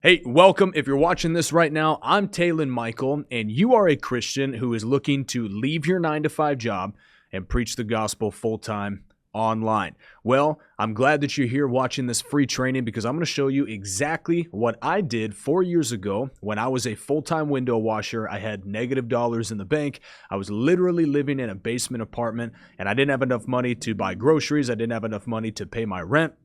Hey, welcome. If you're watching this right now, I'm Talon Michael, and you are a Christian who is looking to leave your 9-to-5 job and preach the gospel full-time online. Well, I'm glad that you're here watching this free training because I'm going to show you exactly what I did 4 years ago when I was a full-time window washer. I had negative dollars in the bank. I was literally living in a basement apartment, and I didn't have enough money to buy groceries. I didn't have enough money to pay my rent.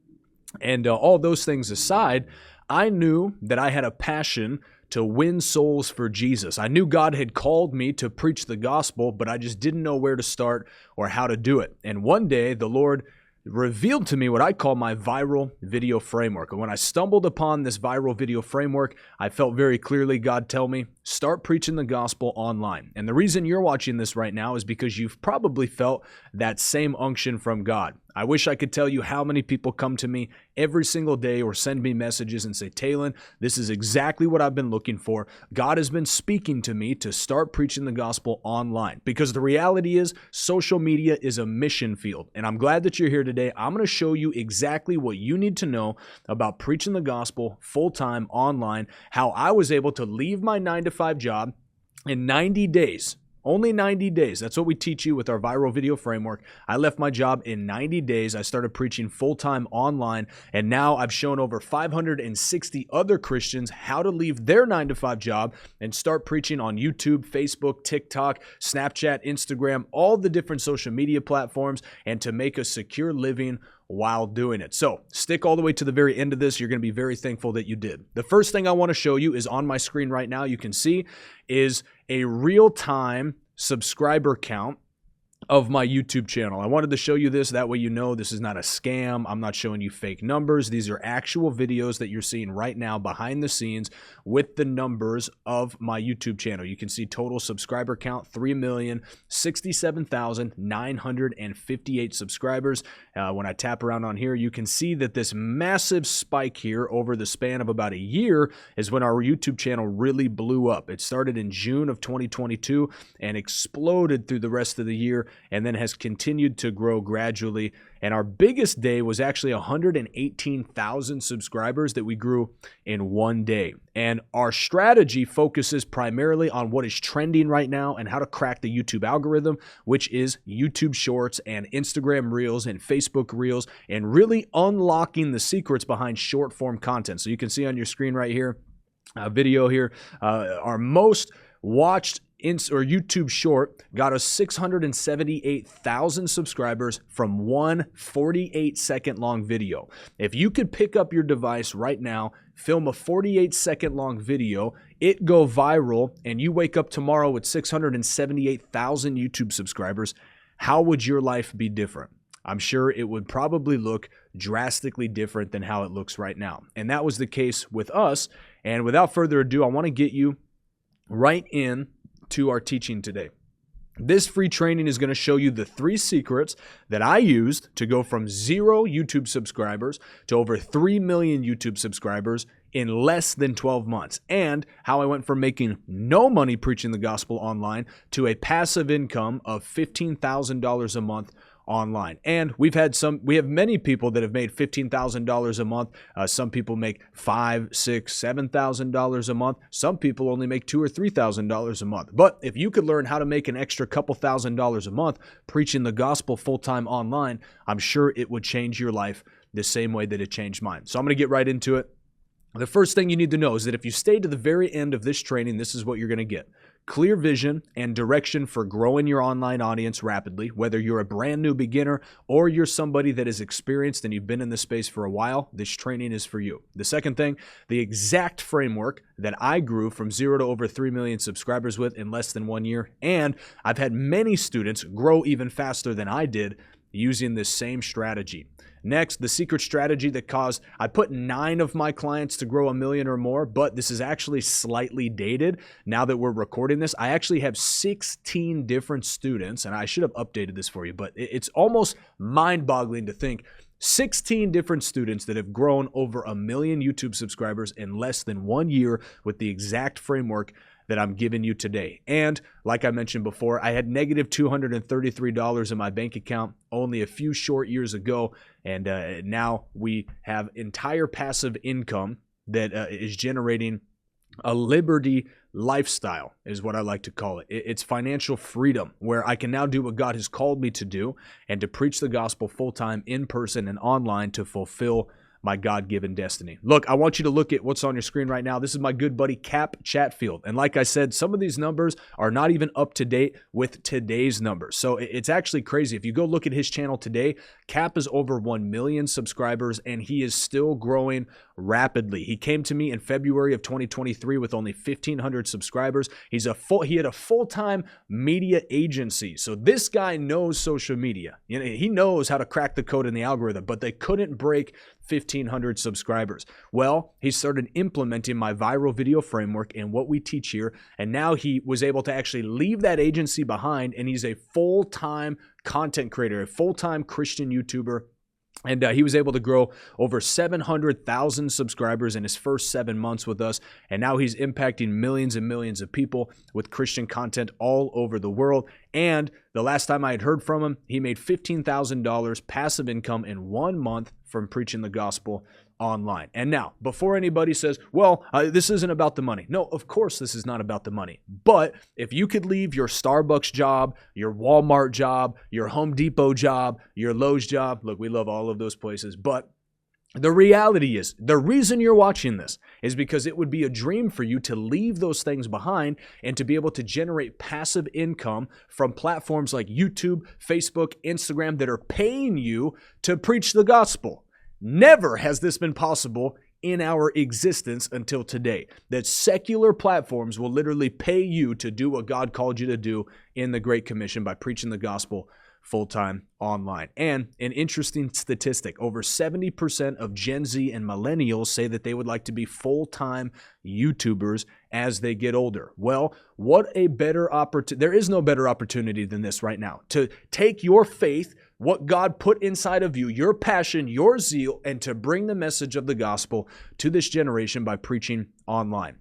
And all those things aside, I knew that I had a passion to win souls for Jesus. I knew God had called me to preach the gospel, but I just didn't know where to start or how to do it. And one day, the Lord revealed to me what I call my viral video framework. And when I stumbled upon this viral video framework, I felt very clearly God tell me, start preaching the gospel online. And the reason you're watching this right now is because you've probably felt that same unction from God. I wish I could tell you how many people come to me every single day or send me messages and say, Talon, this is exactly what I've been looking for. God has been speaking to me to start preaching the gospel online. Because the reality is, social media is a mission field. And I'm glad that you're here today. I'm going to show you exactly what you need to know about preaching the gospel full-time online, how I was able to leave my 9-to-5 job in 90 days. Only 90 days. That's what we teach you with our viral video framework. I left my job in 90 days. I started preaching full-time online, and now I've shown over 560 other Christians how to leave their 9-to-5 job and start preaching on YouTube, Facebook, TikTok, Snapchat, Instagram, all the different social media platforms, and to make a secure living while doing it. So stick all the way to the very end of this. You're going to be very thankful that you did. The first thing I want to show you is on my screen right now. You can see is a real-time subscriber count of my YouTube channel. I wanted to show you this. That way you know this is not a scam. I'm not showing you fake numbers. These are actual videos that you're seeing right now behind the scenes with the numbers of my YouTube channel. You can see total subscriber count, 3,067,958 subscribers. When I tap around on here, you can see that this massive spike here over the span of about a year is when our YouTube channel really blew up. It started in June of 2022 and exploded through the rest of the year, and then has continued to grow gradually. And our biggest day was actually 118,000 subscribers that we grew in one day. And our strategy focuses primarily on what is trending right now and how to crack the YouTube algorithm, which is YouTube Shorts and Instagram Reels and Facebook Reels, and really unlocking the secrets behind short form content. So you can see on your screen right here, a video here, our most watched YouTube short got us 678,000 subscribers from one 48-second long video. If you could pick up your device right now, film a 48-second long video, it go viral, and you wake up tomorrow with 678,000 YouTube subscribers, how would your life be different? I'm sure it would probably look drastically different than how it looks right now. And that was the case with us. And without further ado, I want to get you right in to our teaching today. This free training is going to show you the 3 secrets that I used to go from 0 YouTube subscribers to over 3 million YouTube subscribers in less than 12 months, and how I went from making no money preaching the gospel online to a passive income of $15,000 a month online. And we have many people that have made $15,000 a month. Some people make $5,000, $6,000, $7,000 a month. Some people only make $2,000 or $3,000 a month. But if you could learn how to make an extra couple $1,000s a month preaching the gospel full-time online, I'm sure it would change your life the same way that it changed mine. So I'm going to get right into it. The first thing you need to know is that if you stay to the very end of this training, this is what you're going to get. Clear vision and direction for growing your online audience rapidly, whether you're a brand new beginner or you're somebody that is experienced and you've been in this space for a while, this training is for you. The second thing, the exact framework that I grew from 0 to over 3 million subscribers with in less than 1 year. And I've had many students grow even faster than I did using this same strategy. Next, the secret strategy that I put 9 of my clients to grow $1 million or more, but this is actually slightly dated now that we're recording this. I actually have 16 different students, and I should have updated this for you, but it's almost mind-boggling to think 16 different students that have grown over 1 million YouTube subscribers in less than 1 year with the exact framework that I'm giving you today. And like I mentioned before, I had negative $233 in my bank account only a few short years ago, and now we have entire passive income that is generating a liberty lifestyle, is what I like to call it. It's financial freedom, where I can now do what God has called me to do and to preach the gospel full-time, in person and online, to fulfill my God-given destiny. Look, I want you to look at what's on your screen right now. This is my good buddy Cap Chatfield. And like I said, some of these numbers are not even up to date with today's numbers. So it's actually crazy. If you go look at his channel today, Cap is over 1 million subscribers, and he is still growing rapidly. He came to me in February of 2023 with only 1,500 subscribers. He had a full-time media agency. So this guy knows social media. You know, he knows how to crack the code in the algorithm, but they couldn't break 1,500 subscribers. Well, he started implementing my viral video framework and what we teach here, and now he was able to actually leave that agency behind, and he's a full-time content creator, a full-time Christian YouTuber. And he was able to grow over 700,000 subscribers in his first 7 months with us. And now he's impacting millions and millions of people with Christian content all over the world. And the last time I had heard from him, he made $15,000 passive income in 1 month from preaching the gospel online. And now, before anybody says, well, this isn't about the money. No, of course this is not about the money. But if you could leave your Starbucks job, your Walmart job, your Home Depot job, your Lowe's job, look, we love all of those places, but the reality is, the reason you're watching this is because it would be a dream for you to leave those things behind and to be able to generate passive income from platforms like YouTube, Facebook, Instagram that are paying you to preach the gospel. Never has this been possible in our existence until today, that secular platforms will literally pay you to do what God called you to do in the Great Commission by preaching the gospel full-time online. And an interesting statistic, over 70% of Gen Z and millennials say that they would like to be full-time YouTubers as they get older. Well, what a better opportunity. There is no better opportunity than this right now, to take your faith, what God put inside of you, your passion, your zeal, and to bring the message of the gospel to this generation by preaching online.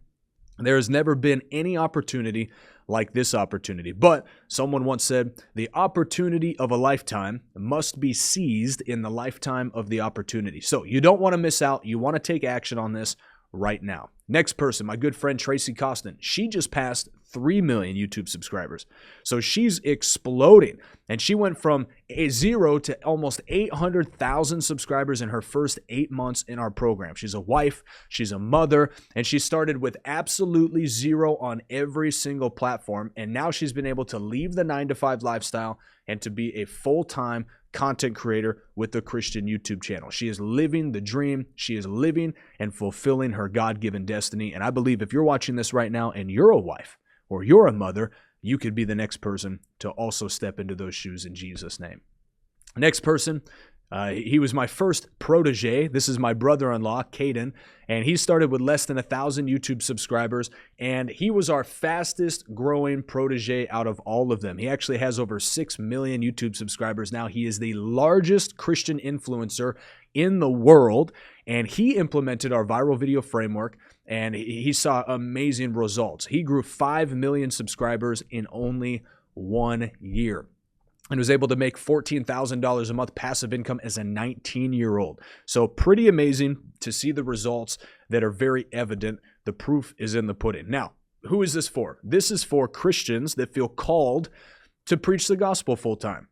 There has never been any opportunity like this opportunity. But someone once said, the opportunity of a lifetime must be seized in the lifetime of the opportunity. So you don't want to miss out. You want to take action on this right now. Next person, my good friend Tracy Costin. She just passed 3 million YouTube subscribers. So she's exploding. And she went from a 0 to almost 800,000 subscribers in her first 8 months in our program. She's a wife, she's a mother, and she started with absolutely 0 on every single platform. And now she's been able to leave the 9-to-5 lifestyle and to be a full-time content creator with the Christian YouTube channel. She is living the dream. She is living and fulfilling her God-given destiny. And I believe if you're watching this right now and you're a wife or you're a mother, you could be the next person to also step into those shoes in Jesus' name. Next person, he was my first protege. This is my brother-in-law, Caden, and he started with less than 1,000 YouTube subscribers, and he was our fastest growing protege out of all of them. He actually has over 6 million YouTube subscribers now. He is the largest Christian influencer in the world, and he implemented our viral video framework, and he saw amazing results. He grew 5 million subscribers in only 1 year, and was able to make $14,000 a month passive income as a 19-year-old. So pretty amazing to see the results that are very evident. The proof is in the pudding. Now, who is this for? This is for Christians that feel called to preach the gospel full-time.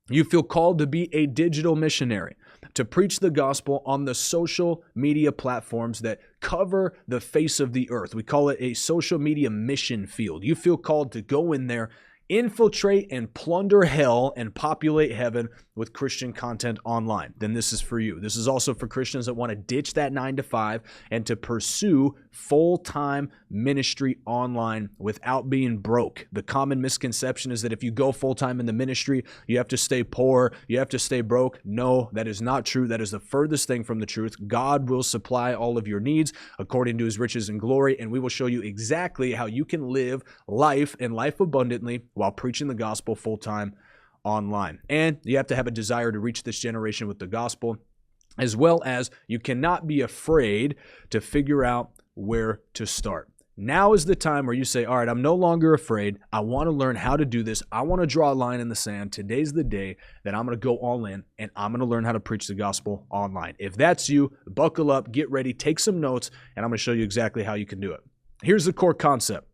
You feel called to be a digital missionary, to preach the gospel on the social media platforms that cover the face of the earth. We call it a social media mission field. You feel called to go in there, infiltrate and plunder hell and populate heaven with Christian content online, then this is for you. This is also for Christians that want to ditch that 9-to-5 and to pursue full-time ministry online without being broke. The common misconception is that if you go full-time in the ministry, you have to stay poor, you have to stay broke. No, that is not true. That is the furthest thing from the truth. God will supply all of your needs according to his riches and glory, and we will show you exactly how you can live life and life abundantly while preaching the gospel full-time online. And you have to have a desire to reach this generation with the gospel, as well as you cannot be afraid to figure out where to start. Now is the time where you say, all right, I'm no longer afraid. I want to learn how to do this. I want to draw a line in the sand. Today's the day that I'm going to go all in and I'm going to learn how to preach the gospel online. If that's you, buckle up, get ready, take some notes, and I'm going to show you exactly how you can do it. Here's the core concept.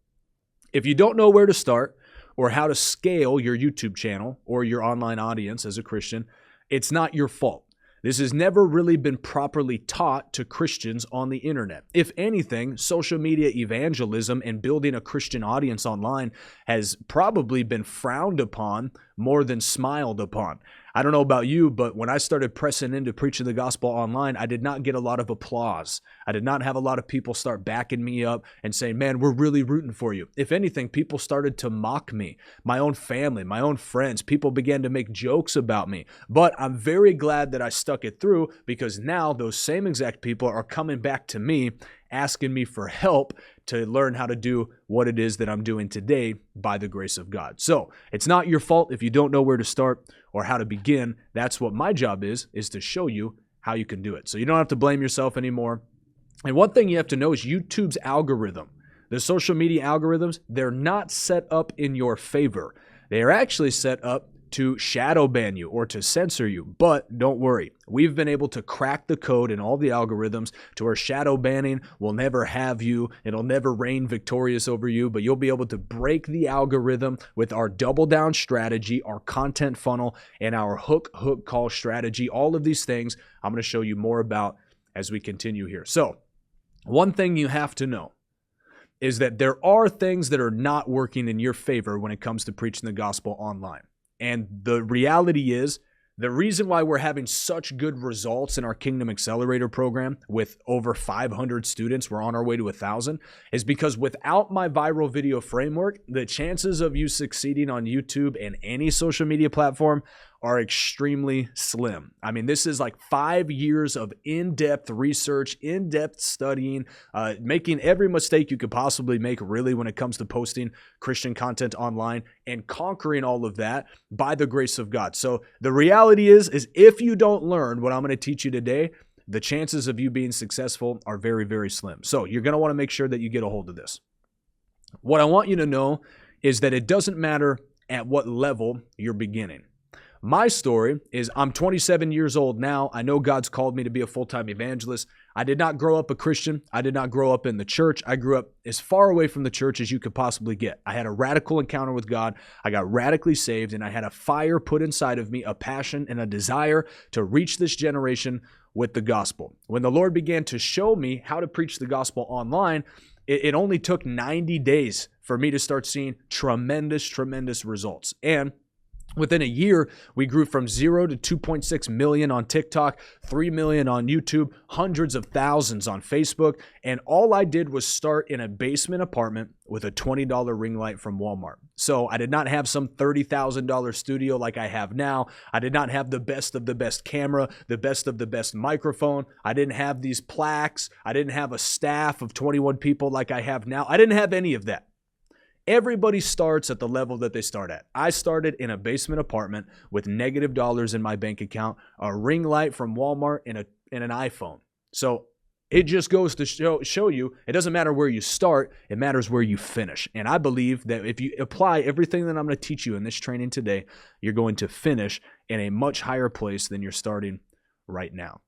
If you don't know where to start or how to scale your YouTube channel or your online audience as a Christian, it's not your fault. This has never really been properly taught to Christians on the internet. If anything, social media evangelism and building a Christian audience online has probably been frowned upon more than smiled upon. I don't know about you, but when I started pressing into preaching the gospel online, I did not get a lot of applause. I did not have a lot of people start backing me up and saying, man, we're really rooting for you. If anything, people started to mock me. My own family, my own friends, people began to make jokes about me. But I'm very glad that I stuck it through, because now those same exact people are coming back to me asking me for help to learn how to do what it is that I'm doing today by the grace of God. So it's not your fault if you don't know where to start or how to begin. That's what my job is to show you how you can do it. So you don't have to blame yourself anymore. And one thing you have to know is YouTube's algorithm. The social media algorithms, they're not set up in your favor. They are actually set up to shadow ban you or to censor you. But don't worry, we've been able to crack the code in all the algorithms to where shadow banning will never have you. It'll never reign victorious over you, but you'll be able to break the algorithm with our double down strategy, our content funnel, and our hook call strategy. All of these things I'm going to show you more about as we continue here. So one thing you have to know is that there are things that are not working in your favor when it comes to preaching the gospel online. And the reality is, the reason why we're having such good results in our Kingdom Accelerator program with over 500 students, we're on our way to 1,000, is because without my viral video framework, the chances of you succeeding on YouTube and any social media platform are extremely slim. I mean, this is like 5 years of in-depth research, in-depth studying, making every mistake you could possibly make really when it comes to posting Christian content online and conquering all of that by the grace of God. So the reality is if you don't learn what I'm going to teach you today, the chances of you being successful are very, very slim. So you're going to want to make sure that you get a hold of this. What I want you to know is that it doesn't matter at what level you're beginning. My story is I'm 27 years old now. I know God's called me to be a full-time evangelist. I did not grow up a Christian. I did not grow up in the church. I grew up as far away from the church as you could possibly get. I had a radical encounter with God. I got radically saved, and I had a fire put inside of me, a passion and a desire to reach this generation with the gospel. When the Lord began to show me how to preach the gospel online, it only took 90 days for me to start seeing tremendous results. And within a year, we grew from 0 to 2.6 million on TikTok, 3 million on YouTube, hundreds of thousands on Facebook. And all I did was start in a basement apartment with a $20 ring light from Walmart. So I did not have some $30,000 studio like I have now. I did not have the best of the best camera, the best of the best microphone. I didn't have these plaques. I didn't have a staff of 21 people like I have now. I didn't have any of that. Everybody starts at the level that they start at. I started in a basement apartment with negative dollars in my bank account, a ring light from Walmart, and an iPhone. So it just goes to show you, it doesn't matter where you start, it matters where you finish. And I believe that if you apply everything that I'm going to teach you in this training today, you're going to finish in a much higher place than you're starting right now.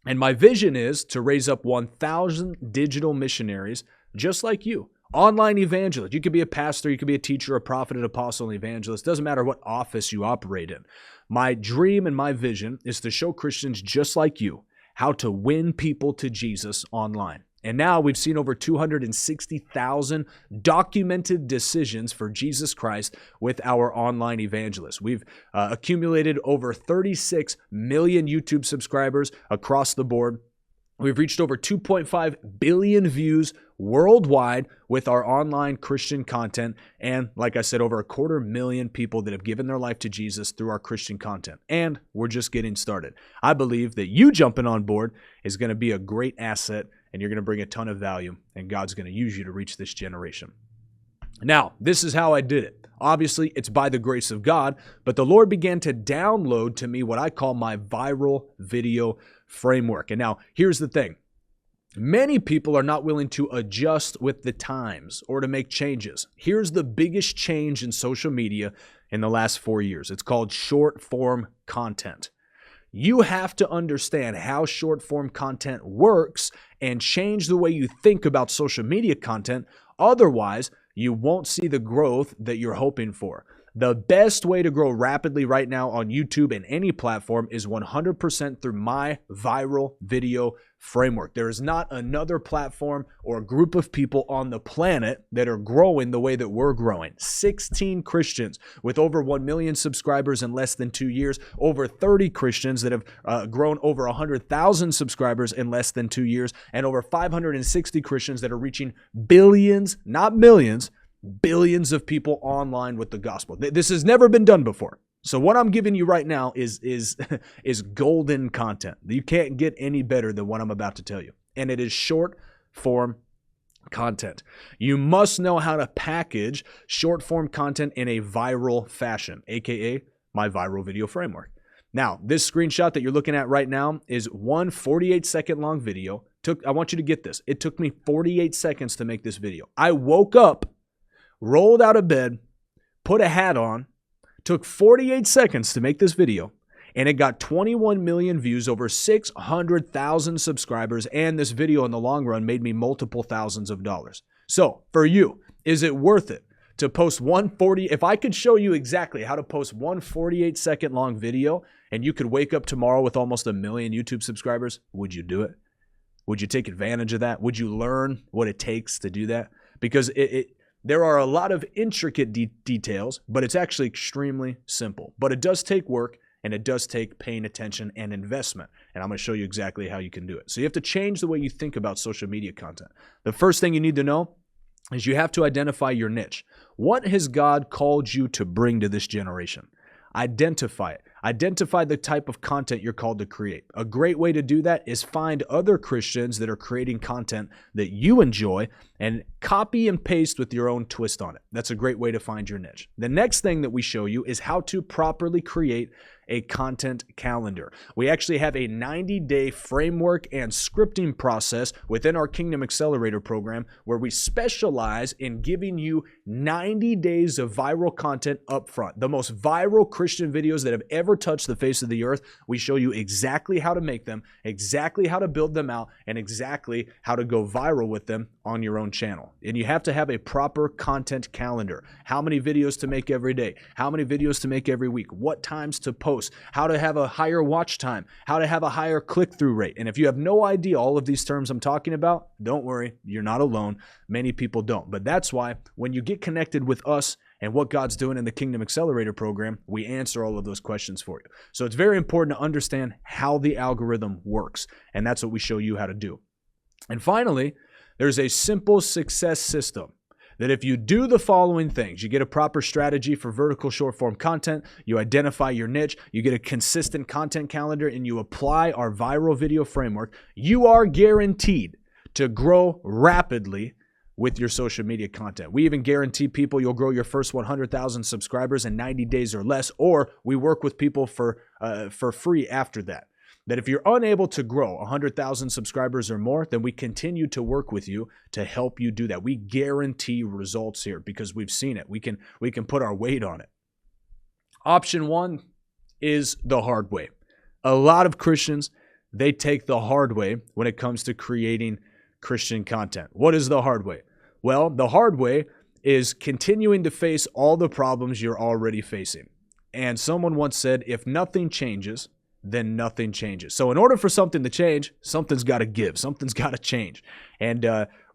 And my vision is to raise up 1,000 digital missionaries just like you. Online evangelist. You could be a pastor, you could be a teacher, a prophet, an apostle, an evangelist. Doesn't matter what office you operate in. My dream and my vision is to show Christians just like you how to win people to Jesus online. And now we've seen over 260,000 documented decisions for Jesus Christ with our online evangelists. We've accumulated over 36 million YouTube subscribers across the board. We've reached over 2.5 billion views worldwide with our online Christian content. And like I said, over 250,000 people that have given their life to Jesus through our Christian content. And we're just getting started. I believe that you jumping on board is going to be a great asset, and you're going to bring a ton of value, and God's going to use you to reach this generation. Now, this is how I did it. Obviously, it's by the grace of God, but the Lord began to download to me what I call my viral video framework. And now, here's the thing. Many people are not willing to adjust with the times or to make changes. Here's the biggest change in social media in the last 4 years. It's called short form content. You have to understand how short form content works and change the way you think about social media content. Otherwise, you won't see the growth that you're hoping for. The best way to grow rapidly right now on YouTube and any platform is 100% through my viral video framework. There is not another platform or group of people on the planet that are growing the way that we're growing. 16 Christians with over 1 million subscribers in less than 2 years, over 30 Christians that have grown over 100,000 subscribers in less than 2 years, and over 560 Christians that are reaching billions, not millions, billions of people online with the gospel. This has never been done before. So what I'm giving you right now is golden content. You can't get any better than what I'm about to tell you. And it is short form content. You must know how to package short form content in a viral fashion, aka my viral video framework. Now, this screenshot that you're looking at right now is one 48-second long video. I want you to get this. It took me 48 seconds to make this video. I woke up, rolled out of bed, put a hat on, took 48 seconds to make this video, and it got 21 million views, over 600,000 subscribers, and this video in the long run made me multiple thousands of dollars. So, for you, is it worth it to post if I could show you exactly how to post one 48-second long video, and you could wake up tomorrow with almost 1 million YouTube subscribers, would you do it? Would you take advantage of that? Would you learn what it takes to do that? Because there are a lot of intricate details, but it's actually extremely simple. But it does take work, and it does take paying attention and investment. And I'm going to show you exactly how you can do it. So you have to change the way you think about social media content. The first thing you need to know is you have to identify your niche. What has God called you to bring to this generation? Identify it. Identify the type of content you're called to create. A great way to do that is find other Christians that are creating content that you enjoy and copy and paste with your own twist on it. That's a great way to find your niche. The next thing that we show you is how to properly create a content calendar. We actually have a 90-day framework and scripting process within our Kingdom Accelerator program where we specialize in giving you 90 days of viral content up front. The most viral Christian videos that have ever touched the face of the earth. We show you exactly how to make them, exactly how to build them out, and exactly how to go viral with them on your own channel. And you have to have a proper content calendar. How many videos to make every day? How many videos to make every week? What times to post? How to have a higher watch time? How to have a higher click-through rate? And if you have no idea all of these terms I'm talking about, don't worry, you're not alone. Many people don't. But that's why when you get connected with us and what God's doing in the Kingdom Accelerator program, we answer all of those questions for you. So it's very important to understand how the algorithm works, and that's what we show you how to do. And finally, there's a simple success system that if you do the following things, you get a proper strategy for vertical short form content, you identify your niche, you get a consistent content calendar, and you apply our viral video framework, you are guaranteed to grow rapidly with your social media content. We even guarantee people you'll grow your first 100,000 subscribers in 90 days or less, or we work with people for free after that. That if you're unable to grow 100,000 subscribers or more, then we continue to work with you to help you do that. We guarantee results here because we've seen it. We can put our weight on it. Option one is the hard way. A lot of Christians, they take the hard way when it comes to creating Christian content. What is the hard way? Well, the hard way is continuing to face all the problems you're already facing. And someone once said, if nothing changes, then nothing changes. So in order for something to change, something's got to give. Something's got to change. And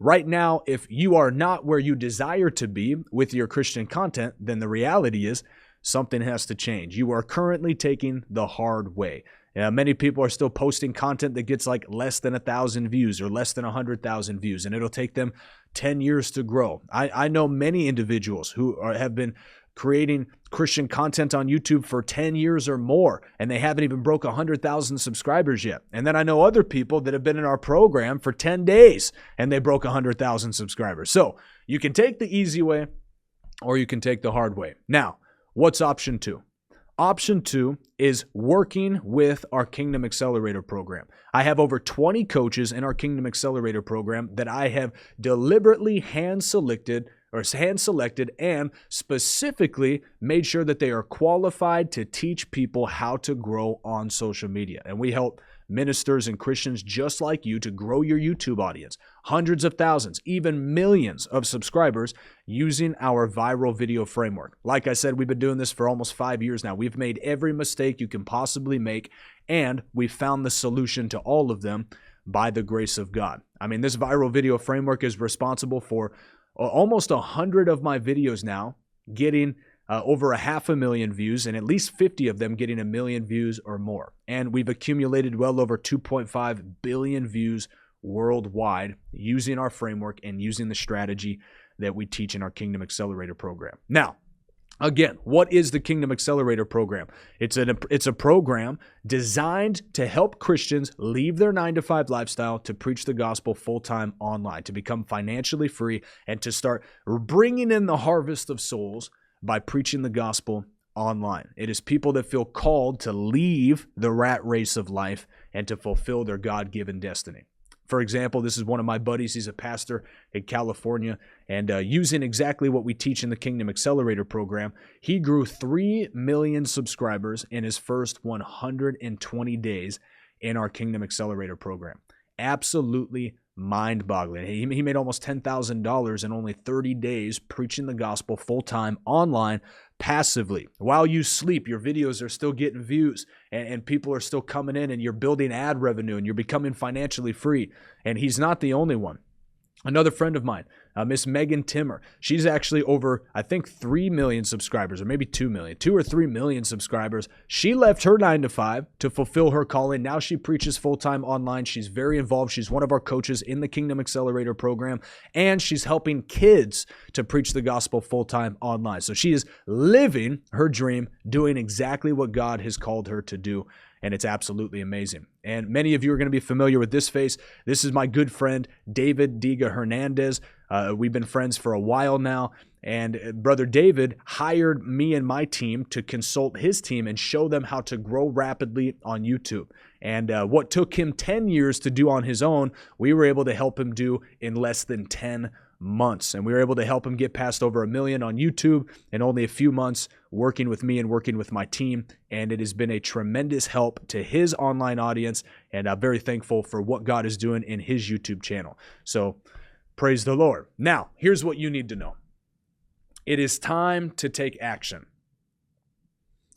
right now, if you are not where you desire to be with your Christian content, then the reality is something has to change. You are currently taking the hard way. Many people are still posting content that gets like less than 1,000 views or less than 100,000 views, and it'll take them 10 years to grow. I know many individuals who have been creating Christian content on YouTube for 10 years or more, and they haven't even broke 100,000 subscribers yet. And then I know other people that have been in our program for 10 days, and they broke 100,000 subscribers. So you can take the easy way, or you can take the hard way. Now, what's option two? Option 2 is working with our Kingdom Accelerator program. I have over 20 coaches in our Kingdom Accelerator program that I have deliberately hand-selected and specifically made sure that they are qualified to teach people how to grow on social media. And we help ministers and Christians just like you to grow your YouTube audience, hundreds of thousands, even millions of subscribers using our viral video framework. Like I said, we've been doing this for almost 5 years now. We've made every mistake you can possibly make, and we've found the solution to all of them by the grace of God. I mean, this viral video framework is responsible for almost 100 of my videos now getting over 500,000 views, and at least 50 of them getting 1 million views or more. And we've accumulated well over 2.5 billion views worldwide using our framework and using the strategy that we teach in our Kingdom Accelerator program. Now, again, what is the Kingdom Accelerator program? It's a program designed to help Christians leave their 9-to-5 lifestyle to preach the gospel full-time online, to become financially free, and to start bringing in the harvest of souls by preaching the gospel online. It is people that feel called to leave the rat race of life and to fulfill their God-given destiny. For example, this is one of my buddies. He's a pastor in California, and using exactly what we teach in the Kingdom Accelerator program, he grew 3 million subscribers in his first 120 days in our Kingdom Accelerator program. Absolutely mind-boggling. He made almost $10,000 in only 30 days preaching the gospel full-time online passively. While you sleep, your videos are still getting views and people are still coming in, and you're building ad revenue and you're becoming financially free. And he's not the only one. Another friend of mine, Miss Megan Timmer, she's actually over, I think, 3 million subscribers, or maybe 2 million, 2 or 3 million subscribers. She left her 9-to-5 to fulfill her calling. Now she preaches full-time online. She's very involved. She's one of our coaches in the Kingdom Accelerator program, and she's helping kids to preach the gospel full-time online. So she is living her dream, doing exactly what God has called her to do. And it's absolutely amazing. And many of you are going to be familiar with this face. This is my good friend, David Diga Hernandez. We've been friends for a while now. And Brother David hired me and my team to consult his team and show them how to grow rapidly on YouTube. And what took him 10 years to do on his own, we were able to help him do in less than 10 months. And we were able to help him get past over 1 million on YouTube in only a few months, working with me and working with my team. And it has been a tremendous help to his online audience. And I'm very thankful for what God is doing in his YouTube channel. So praise the Lord. Now, here's what you need to know. It is time to take action.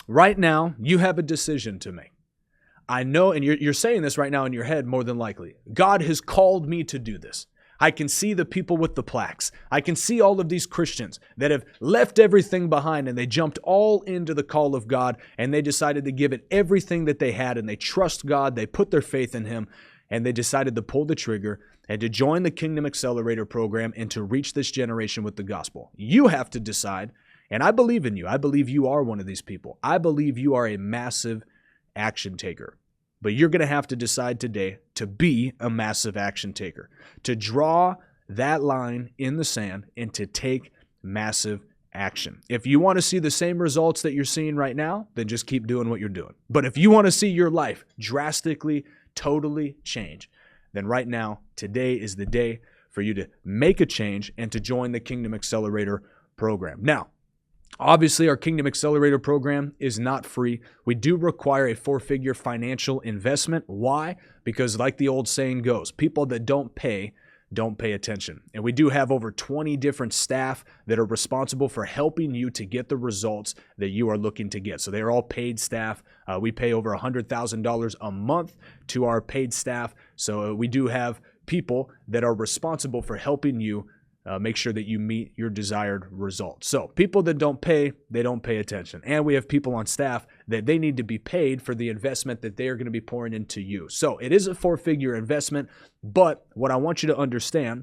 Right now, you have a decision to make. I know, and you're saying this right now in your head more than likely. God has called me to do this. I can see the people with the plaques. I can see all of these Christians that have left everything behind, and they jumped all into the call of God, and they decided to give it everything that they had, and they trust God, they put their faith in Him, and they decided to pull the trigger and to join the Kingdom Accelerator program and to reach this generation with the gospel. You have to decide, and I believe in you. I believe you are one of these people. I believe you are a massive action taker. But you're going to have to decide today to be a massive action taker, to draw that line in the sand and to take massive action. If you want to see the same results that you're seeing right now, then just keep doing what you're doing. But if you want to see your life drastically, totally change, then right now, today is the day for you to make a change and to join the Kingdom Accelerator program. Now, obviously, our Kingdom Accelerator program is not free. We do require a 4-figure financial investment. Why? Because like the old saying goes, people that don't pay attention. And we do have over 20 different staff that are responsible for helping you to get the results that you are looking to get. So they are all paid staff. We pay over $100,000 a month to our paid staff. So we do have people that are responsible for helping you make sure that you meet your desired results. So people that don't pay, they don't pay attention. And we have people on staff that they need to be paid for the investment that they are going to be pouring into you. So it is a 4-figure investment, but what I want you to understand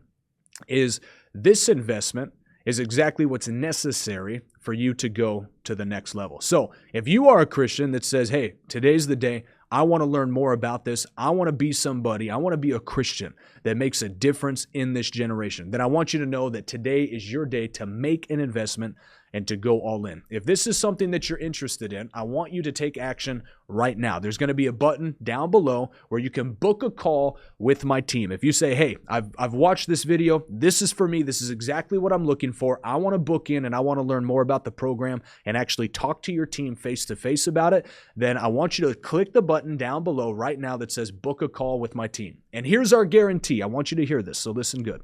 is this investment is exactly what's necessary for you to go to the next level. So if you are a Christian that says, hey, today's the day, I want to learn more about this. I want to be somebody. I want to be a Christian that makes a difference in this generation, then I want you to know that today is your day to make an investment and to go all in. If this is something that you're interested in, I want you to take action right now. There's going to be a button down below where you can book a call with my team. If you say, hey, I've watched this video, this is for me, this is exactly what I'm looking for, I want to book in and I want to learn more about the program and actually talk to your team face to face about it, then I want you to click the button down below right now that says book a call with my team. And here's our guarantee. I want you to hear this, so listen good.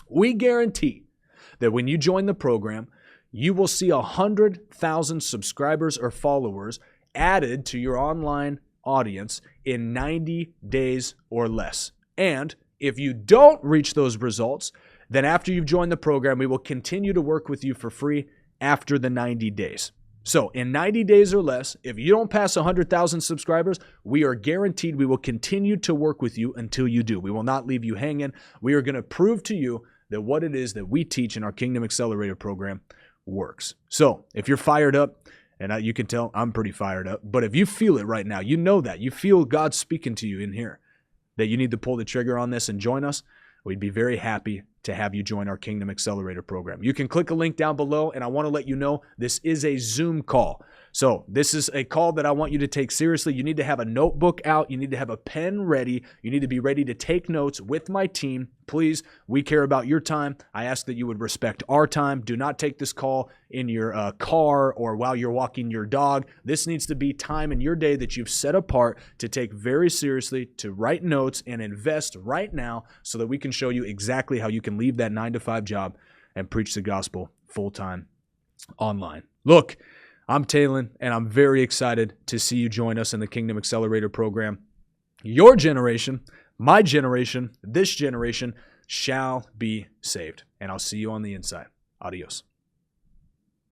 We guarantee that when you join the program, you will see 100,000 subscribers or followers added to your online audience in 90 days or less. And if you don't reach those results, then after you've joined the program, we will continue to work with you for free after the 90 days. So in 90 days or less, if you don't pass 100,000 subscribers, we are guaranteed we will continue to work with you until you do. We will not leave you hanging. We are going to prove to you that what it is that we teach in our Kingdom Accelerator program works. So if you're fired up, and you can tell I'm pretty fired up, but if you feel it right now, you know that, you feel God speaking to you in here, that you need to pull the trigger on this and join us, we'd be very happy to have you join our Kingdom Accelerator program. You can click a link down below, and I want to let you know this is a Zoom call. So this is a call that I want you to take seriously. You need to have a notebook out. You need to have a pen ready. You need to be ready to take notes with my team. Please, we care about your time. I ask that you would respect our time. Do not take this call in your car or while you're walking your dog. This needs to be time in your day that you've set apart to take very seriously, to write notes and invest right now so that we can show you exactly how you can leave that 9-to-5 job and preach the gospel full-time online. Look, I'm Talon, and I'm very excited to see you join us in the Kingdom Accelerator program. Your generation, my generation, this generation shall be saved. And I'll see you on the inside. Adios.